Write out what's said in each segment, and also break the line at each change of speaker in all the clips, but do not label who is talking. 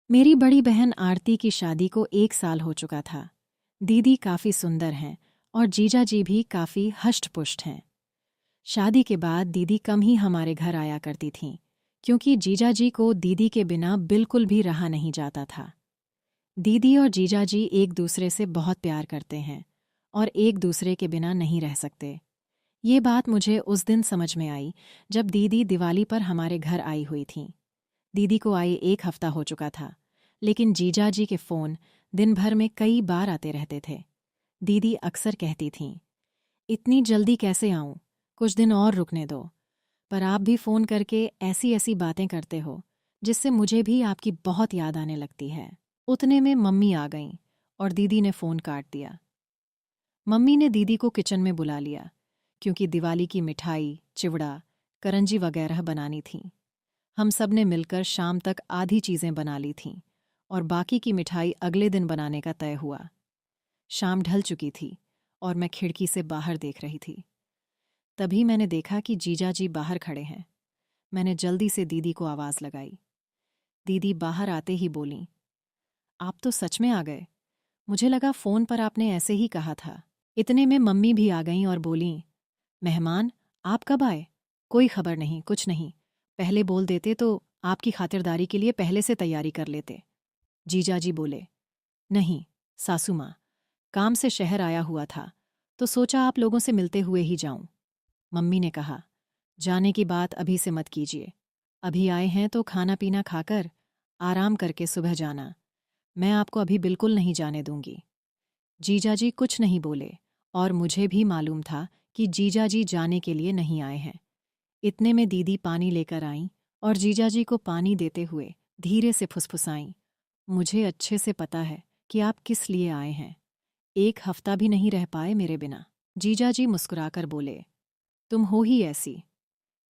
मेरी बड़ी बहन आरती की शादी को 1 साल हो चुका था। दीदी काफ़ी सुंदर हैं और जीजा जी भी काफ़ी हष्ट-पुष्ट हैं। शादी के बाद दीदी कम ही हमारे घर आया करती थीं, क्योंकि जीजा जी को दीदी के बिना बिल्कुल भी रहा नहीं जाता था। दीदी और जीजा जी एक दूसरे से बहुत प्यार करते हैं और एक दूसरे के बिना नहीं रह सकते। ये बात मुझे उस दिन समझ में आई जब दीदी दिवाली पर हमारे घर आई हुई थीं। दीदी को आए 1 हफ्ता हो चुका था, लेकिन जीजा जी के फ़ोन दिन भर में कई बार आते रहते थे। दीदी अक्सर कहती थीं, इतनी जल्दी कैसे आऊं? कुछ दिन और रुकने दो। पर आप भी फ़ोन करके ऐसी ऐसी बातें करते हो जिससे मुझे भी आपकी बहुत याद आने लगती है। उतने में मम्मी आ गईं और दीदी ने फ़ोन काट दिया। मम्मी ने दीदी को किचन में बुला लिया, क्योंकि दिवाली की मिठाई, चिवड़ा, करंजी वगैरह बनानी थी। हम सब ने मिलकर शाम तक आधी चीज़ें बना ली थीं और बाकी की मिठाई अगले दिन बनाने का तय हुआ। शाम ढल चुकी थी और मैं खिड़की से बाहर देख रही थी। तभी मैंने देखा कि जीजा जी बाहर खड़े हैं। मैंने जल्दी से दीदी को आवाज़ लगाई। दीदी बाहर आते ही बोलीं, आप तो सच में आ गए। मुझे लगा फ़ोन पर आपने ऐसे ही कहा था। इतने में मम्मी भी आ गईं और बोलीं, मेहमान, आप कब आए? कोई खबर नहीं, कुछ नहीं। पहले बोल देते तो आपकी खातिरदारी के लिए पहले से तैयारी कर लेते। जीजाजी बोले, नहीं, सासू माँ, काम से शहर आया हुआ था, तो सोचा आप लोगों से मिलते हुए ही जाऊं। मम्मी ने कहा, जाने की बात अभी से मत कीजिए। अभी आए हैं तो खाना पीना खाकर आराम करके सुबह जाना। मैं आपको अभी बिल्कुल नहीं जाने दूंगी। जीजाजी कुछ नहीं बोले और मुझे भी मालूम था कि जीजाजी जाने के लिए नहीं आए हैं। इतने में दीदी पानी लेकर आईं और जीजाजी को पानी देते हुए धीरे से फुसफुसाईं, मुझे अच्छे से पता है कि आप किस लिए आए हैं। 1 हफ्ता भी नहीं रह पाए मेरे बिना। जीजाजी मुस्कुराकर बोले, तुम हो ही ऐसी।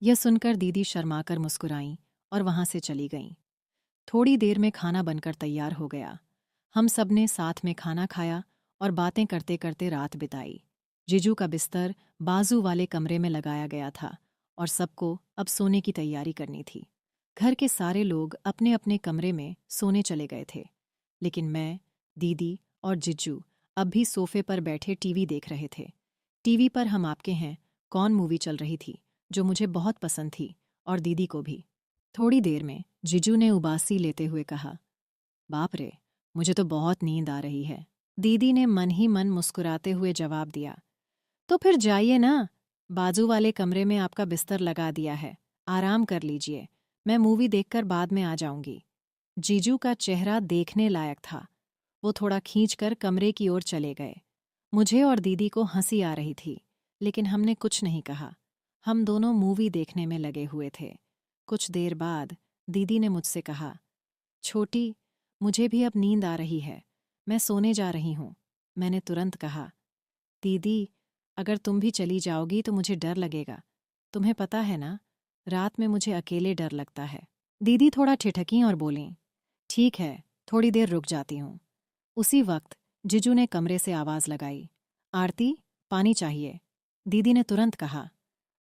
यह सुनकर दीदी शर्माकर मुस्कुराईं और वहां से चली गईं। थोड़ी देर में खाना बनकर तैयार हो गया। हम सब ने साथ में खाना खाया और बातें करते करते रात बिताई। जीजू का बिस्तर बाजू वाले कमरे में लगाया गया था और सबको अब सोने की तैयारी करनी थी। घर के सारे लोग अपने अपने कमरे में सोने चले गए थे, लेकिन मैं, दीदी और जीजू अब भी सोफे पर बैठे टीवी देख रहे थे। टीवी पर हम आपके हैं कौन मूवी चल रही थी, जो मुझे बहुत पसंद थी और दीदी को भी। थोड़ी देर में जीजू ने उबासी लेते हुए कहा, बाप रे, मुझे तो बहुत नींद आ रही है। दीदी ने मन ही मन मुस्कुराते हुए जवाब दिया, तो फिर जाइए ना, बाजू वाले कमरे में आपका बिस्तर लगा दिया है, आराम कर लीजिए। मैं मूवी देखकर बाद में आ जाऊंगी। जीजू का चेहरा देखने लायक था। वो थोड़ा खींचकर कमरे की ओर चले गए। मुझे और दीदी को हंसी आ रही थी, लेकिन हमने कुछ नहीं कहा। हम दोनों मूवी देखने में लगे हुए थे। कुछ देर बाद दीदी ने मुझसे कहा, छोटी, मुझे भी अब नींद आ रही है, मैं सोने जा रही हूँ। मैंने तुरंत कहा, दीदी, अगर तुम भी चली जाओगी तो मुझे डर लगेगा। तुम्हें पता है ना, रात में मुझे अकेले डर लगता है। दीदी थोड़ा ठिठकीं और बोलीं, ठीक है, थोड़ी देर रुक जाती हूँ। उसी वक्त जीजू ने कमरे से आवाज़ लगाई, आरती, पानी चाहिए। दीदी ने तुरंत कहा,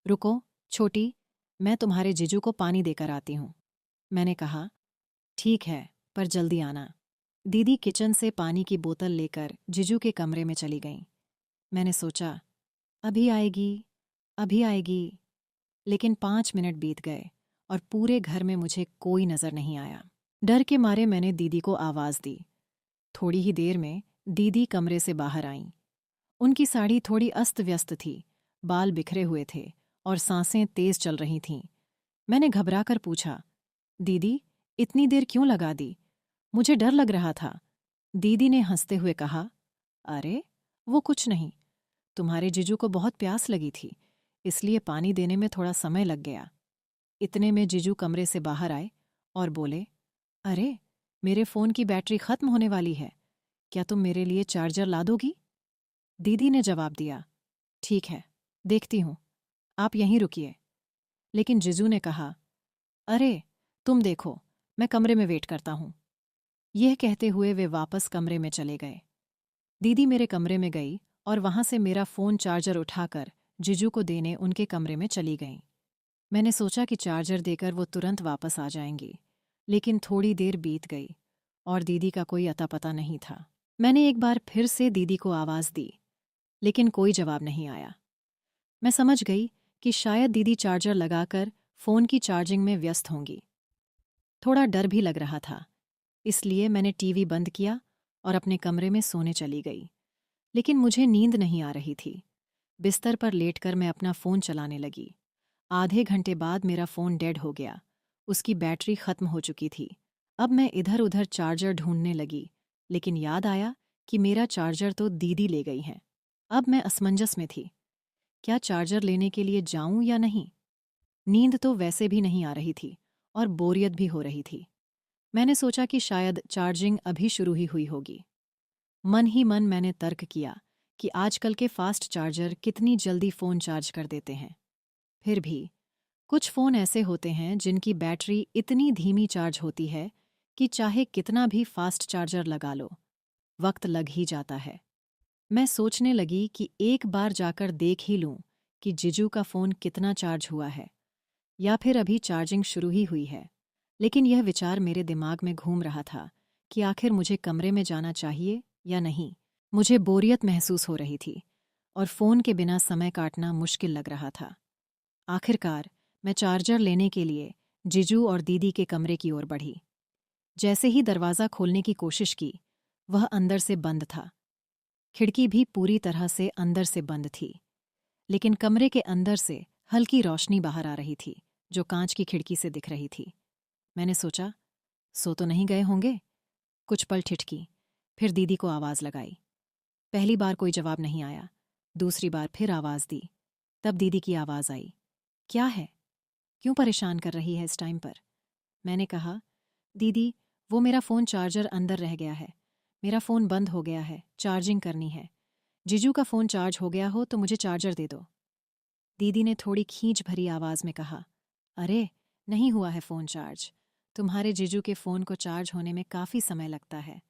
रुको, छोटी, मैं तुम्हारे जीजू को पानी देकर आती हूँ। मैंने कहा, ठीक है, पर जल्दी आना। दीदी किचन से पानी की बोतल लेकर जीजू के कमरे में चली गईं। मैंने सोचा, अभी आएगी, अभी आएगी। लेकिन 5 मिनट बीत गए और पूरे घर में मुझे कोई नज़र नहीं आया। डर के मारे मैंने दीदी को आवाज़ दी। थोड़ी ही देर में दीदी कमरे से बाहर आईं। उनकी साड़ी थोड़ी अस्त व्यस्त थी, बाल बिखरे हुए थे और सांसें तेज चल रही थीं। मैंने घबराकर पूछा, दीदी, इतनी देर क्यों लगा दी? मुझे डर लग रहा था। दीदी ने हंसते हुए कहा, अरे, वो कुछ नहीं। तुम्हारे जीजू को बहुत प्यास लगी थी, इसलिए पानी देने में थोड़ा समय लग गया। इतने में जीजू कमरे से बाहर आए और बोले, अरे, मेरे फ़ोन की बैटरी खत्म होने वाली है, क्या तुम मेरे लिए चार्जर ला दोगी? दीदी ने जवाब दिया, ठीक है, देखती हूँ, आप यहीं रुकिए। लेकिन जीजू ने कहा, अरे, तुम देखो, मैं कमरे में वेट करता हूँ। यह कहते हुए वे वापस कमरे में चले गए। दीदी मेरे कमरे में गई और वहां से मेरा फ़ोन चार्जर उठाकर जीजू को देने उनके कमरे में चली गईं। मैंने सोचा कि चार्जर देकर वो तुरंत वापस आ जाएंगी, लेकिन थोड़ी देर बीत गई और दीदी का कोई अता पता नहीं था। मैंने एक बार फिर से दीदी को आवाज़ दी, लेकिन कोई जवाब नहीं आया। मैं समझ गई कि शायद दीदी चार्जर लगाकर फ़ोन की चार्जिंग में व्यस्त होंगी। थोड़ा डर भी लग रहा था, इसलिए मैंने टीवी बंद किया और अपने कमरे में सोने चली गई। लेकिन मुझे नींद नहीं आ रही थी। बिस्तर पर लेटकर मैं अपना फ़ोन चलाने लगी। आधे घंटे बाद मेरा फ़ोन डेड हो गया। उसकी बैटरी ख़त्म हो चुकी थी। अब मैं इधर-उधर चार्जर ढूंढने लगी, लेकिन याद आया कि मेरा चार्जर तो दीदी ले गई हैं। अब मैं असमंजस में थी। क्या चार्जर लेने के लिए जाऊं या नहीं? नींद तो वैसे भी नहीं आ रही थी और बोरियत भी हो रही थी। मैंने सोचा कि शायद चार्जिंग अभी शुरू ही हुई होगी। मन ही मन मैंने तर्क किया कि आजकल के फास्ट चार्जर कितनी जल्दी फ़ोन चार्ज कर देते हैं। फिर भी कुछ फ़ोन ऐसे होते हैं जिनकी बैटरी इतनी धीमी चार्ज होती है कि चाहे कितना भी फास्ट चार्जर लगा लो, वक्त लग ही जाता है। मैं सोचने लगी कि एक बार जाकर देख ही लूं कि जीजू का फ़ोन कितना चार्ज हुआ है, या फिर अभी चार्जिंग शुरू ही हुई है। लेकिन यह विचार मेरे दिमाग में घूम रहा था कि आखिर मुझे कमरे में जाना चाहिए या नहीं। मुझे बोरियत महसूस हो रही थी और फ़ोन के बिना समय काटना मुश्किल लग रहा था। आखिरकार मैं चार्जर लेने के लिए जीजू और दीदी के कमरे की ओर बढ़ी। जैसे ही दरवाज़ा खोलने की कोशिश की, वह अंदर से बंद था। खिड़की भी पूरी तरह से अंदर से बंद थी, लेकिन कमरे के अंदर से हल्की रोशनी बाहर आ रही थी, जो कांच की खिड़की से दिख रही थी। मैंने सोचा, सो तो नहीं गए होंगे? कुछ पल ठिठकी, फिर दीदी को आवाज़ लगाई। पहली बार कोई जवाब नहीं आया। दूसरी बार फिर आवाज़ दी। तब दीदी की आवाज़ आई, क्या है? क्यों परेशान कर रही है इस टाइम पर? मैंने कहा, दीदी, वो मेरा फ़ोन चार्जर अंदर रह गया है। मेरा फ़ोन बंद हो गया है, चार्जिंग करनी है। जीजू का फ़ोन चार्ज हो गया हो तो मुझे चार्जर दे दो। दीदी ने थोड़ी खींच भरी आवाज़ में कहा, अरे, नहीं हुआ है फ़ोन चार्ज। तुम्हारे जीजू के फ़ोन को चार्ज होने में काफ़ी समय लगता है।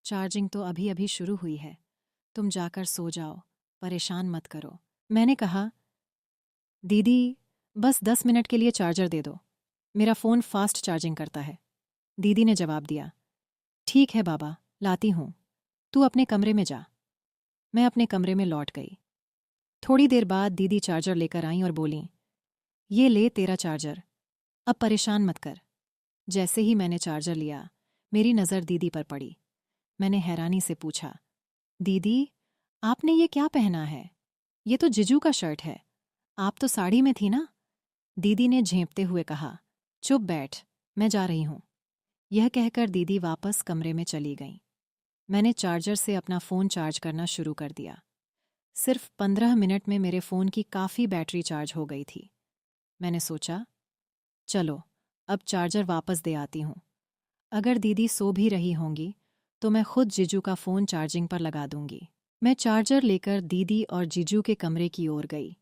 चार्जिंग तो अभी अभी शुरू हुई है। तुम जाकर सो जाओ, परेशान मत करो। मैंने कहा, दीदी, बस 10 मिनट के लिए चार्जर दे दो। मेरा फ़ोन फास्ट चार्जिंग करता है। दीदी ने जवाब दिया, ठीक है बाबा, लाती हूँ। तू अपने कमरे में जा। मैं अपने कमरे में लौट गई। थोड़ी देर बाद दीदी चार्जर लेकर आईं और बोलीं, ये ले तेरा चार्जर, अब परेशान मत कर। जैसे ही मैंने चार्जर लिया, मेरी नज़र दीदी पर पड़ी। मैंने हैरानी से पूछा, दीदी, आपने ये क्या पहना है? ये तो जीजू का शर्ट है। आप तो साड़ी में थी ना? दीदी ने झेंपते हुए कहा, चुप बैठ, मैं जा रही हूँ। यह कहकर दीदी वापस कमरे में चली गईं। मैंने चार्जर से अपना फ़ोन चार्ज करना शुरू कर दिया। सिर्फ 15 मिनट में मेरे फ़ोन की काफ़ी बैटरी चार्ज हो गई थी। मैंने सोचा, चलो, अब चार्जर वापस दे आती हूँ। अगर दीदी सो भी रही होंगी तो मैं खुद जीजू का फ़ोन चार्जिंग पर लगा दूंगी। मैं चार्जर लेकर दीदी और जीजू के कमरे की ओर गई।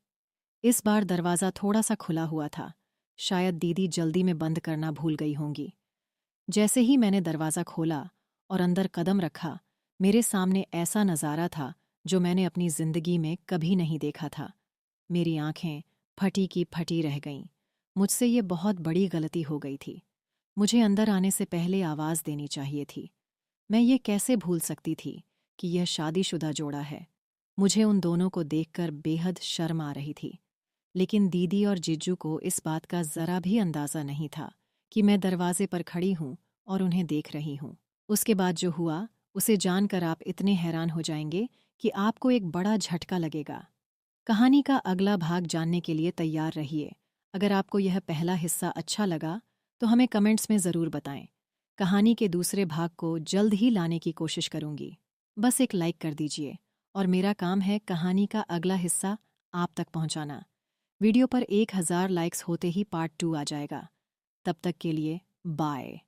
इस बार दरवाज़ा थोड़ा सा खुला हुआ था। शायद दीदी जल्दी में बंद करना भूल गई होंगी। जैसे ही मैंने दरवाज़ा खोला और अंदर कदम रखा, मेरे सामने ऐसा नज़ारा था जो मैंने अपनी ज़िंदगी में कभी नहीं देखा था। मेरी आंखें फटी की फटी रह गईं। मुझसे ये बहुत बड़ी गलती हो गई थी। मुझे अंदर आने से पहले आवाज़ देनी चाहिए थी। मैं ये कैसे भूल सकती थी कि यह शादीशुदा जोड़ा है। मुझे उन दोनों को देखकर बेहद शर्म आ रही थी। लेकिन दीदी और जीजू को इस बात का ज़रा भी अंदाज़ा नहीं था कि मैं दरवाजे पर खड़ी हूँ और उन्हें देख रही हूँ। उसके बाद जो हुआ, उसे जानकर आप इतने हैरान हो जाएंगे कि आपको एक बड़ा झटका लगेगा। कहानी का अगला भाग जानने के लिए तैयार रहिए। अगर आपको यह पहला हिस्सा अच्छा लगा तो हमें कमेंट्स में ज़रूर बताएं। कहानी के दूसरे भाग को जल्द ही लाने की कोशिश करूंगी। बस एक लाइक कर दीजिए और मेरा काम है कहानी का अगला हिस्सा आप तक पहुंचाना। वीडियो पर 1000 लाइक्स होते ही पार्ट 2 आ जाएगा। तब तक के लिए बाय।